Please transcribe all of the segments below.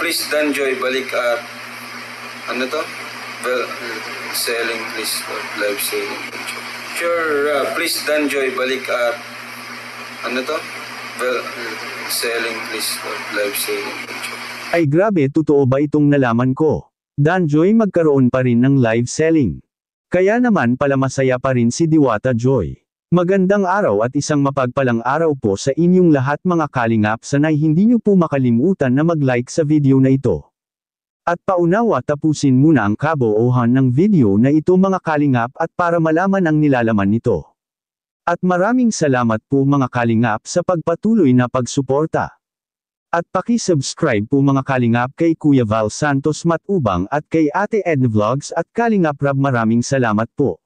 please Danjoy, balik at ano to? Well, selling please, live selling. Sure, please Danjoy, balik at ano to? Well, selling please, live selling. Ay grabe, totoo ba itong nalaman ko? Danjoy magkaroon pa rin ng live selling. Kaya naman pala masaya pa rin si Diwata Joy. Magandang araw at isang mapagpalang araw po sa inyong lahat mga kalingap, sanay hindi nyo po makalimutan na mag-like sa video na ito. At paunawa tapusin muna ang kabuuhan ng video na ito mga kalingap at para malaman ang nilalaman nito. At maraming salamat po mga kalingap sa pagpatuloy na pagsuporta. At paki-subscribe po mga kalingap kay Kuya Val Santos Matubang at kay Ate Edna Vlogs at Kalingap Rab, maraming salamat po.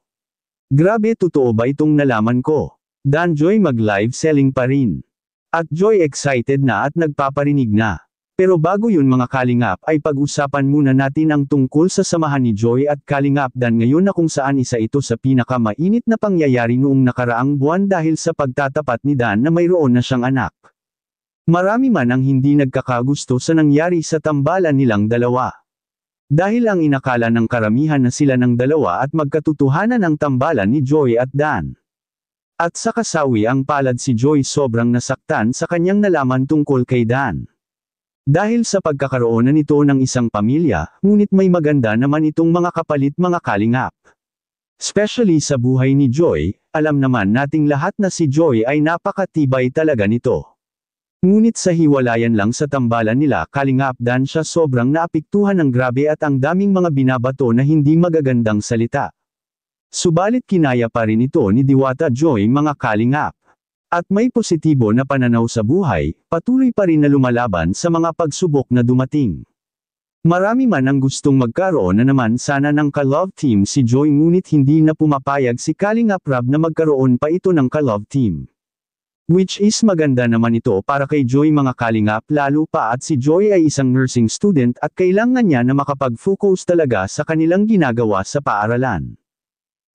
Grabe, totoo ba itong nalaman ko? Danjoy mag-live selling pa rin. At Joy excited na at nagpaparinig na. Pero bago yun mga kalingap ay pag-usapan muna natin ang tungkol sa samahan ni Joy at Kalingap Dan ngayon na kung saan isa ito sa pinakamainit na pangyayari noong nakaraang buwan dahil sa pagtatapat ni Dan na mayroon na siyang anak. Marami man ang hindi nagkakagusto sa nangyari sa tambalan nilang dalawa. Dahil ang inakala ng karamihan na sila ng dalawa at magkatutuhanan ang tambalan ni Joy at Dan. At sa kasawi ang palad si Joy sobrang nasaktan sa kanyang nalaman tungkol kay Dan. Dahil sa pagkakaroon na nito ng isang pamilya, ngunit may maganda naman itong mga kapalit mga kalingap. Especially sa buhay ni Joy, alam naman nating lahat na si Joy ay napakatibay talaga nito. Ngunit sa hiwalayan lang sa tambalan nila Kalingap Dan siya sobrang naapektuhan ng grabe at ang daming mga binabato na hindi magagandang salita. Subalit kinaya pa rin ito ni Diwata Joy mga kalingap. At may positibo na pananaw sa buhay, patuloy pa rin na lumalaban sa mga pagsubok na dumating. Marami man ang gustong magkaroon na naman sana ng ka-love team si Joy ngunit hindi na pumapayag si Kalingap Rab na magkaroon pa ito ng ka-love team. Which is maganda naman ito para kay Joy mga kalingap lalo pa at si Joy ay isang nursing student at kailangan niya na makapag-focus talaga sa kanilang ginagawa sa paaralan.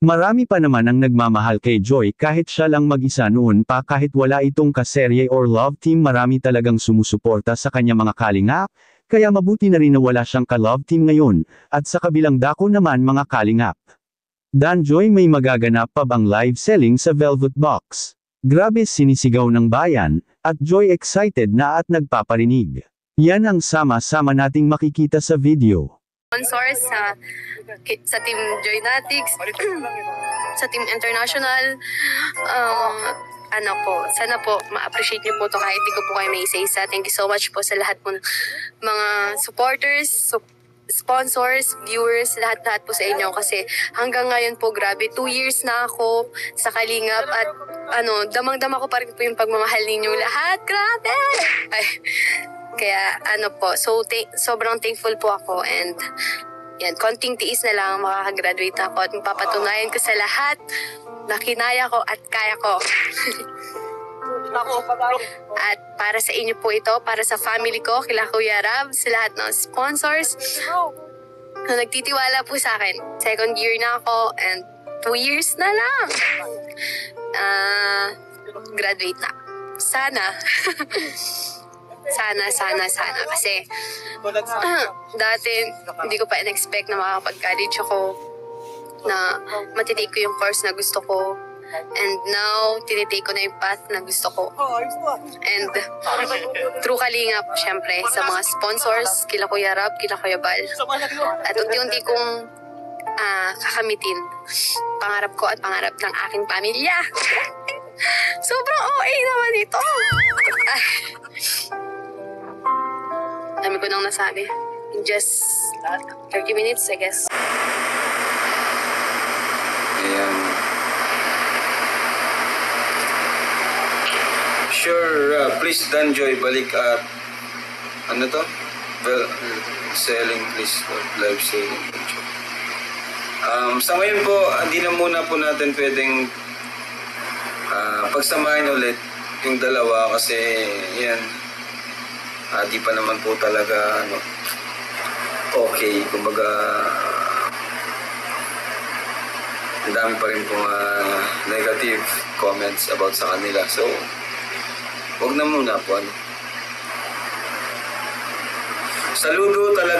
Marami pa naman ang nagmamahal kay Joy kahit siya lang mag-isa noon pa kahit wala itong kaserye or love team marami talagang sumusuporta sa kanya mga kalingap, kaya mabuti na rin na wala siyang ka-love team ngayon, at sa kabilang dako naman mga kalingap. Danjoy may magaganap pa bang live selling sa Velvet Box? Grabe sinisigaw ng bayan, at Joy excited na at nagpaparinig. Yan ang sama-sama nating makikita sa video. Sponsors sa Team Joynatics, sa Team International, sana po ma-appreciate niyo po ito kahit di ko po kayo may isa-isa. Thank you so much po sa lahat po ng mga supporters, sponsors, viewers, lahat-lahat po sa inyo kasi hanggang ngayon po grabe 2 years na ako sa Kalingap at damang-dama ko pa rin po yung pagmamahal ninyong lahat. Grabe! Ay, kaya sobrang thankful po ako and yan, konting tiis na lang makakagraduate ako at mapapatunayan ko sa lahat na kinaya ko at kaya ko. At para sa inyo po ito, para sa family ko, kila Kuya Rab, sa lahat ng sponsors na nagtitiwala po sa akin. 2nd year na ako and 2 years na lang. Graduate na. Sana. sana. Kasi dati hindi ko pa in-expect na makakapag-college ako, na matitake ko yung course na gusto ko. And now, tinitake ko na yung path na gusto ko. And through Kalingap, syempre, sa mga sponsors, kila Kuya Rab, kila Kuya Bal. At unti-unti kong kakamitin pangarap ko at pangarap ng aking pamilya. Sobrang OA naman ito. Dami ko nang nasabi. In just 30 minutes, I guess. Ayan. Sure, please Danjoy, balik at ano to? Well, selling please, live selling. Sa ngayon po, hindi na muna po natin pwedeng pagsamahin ulit yung dalawa kasi yan, di pa naman po talaga okay, kumbaga ang dami pa rin pong negative comments about sa kanila, so wag na muna po Saludo talaga.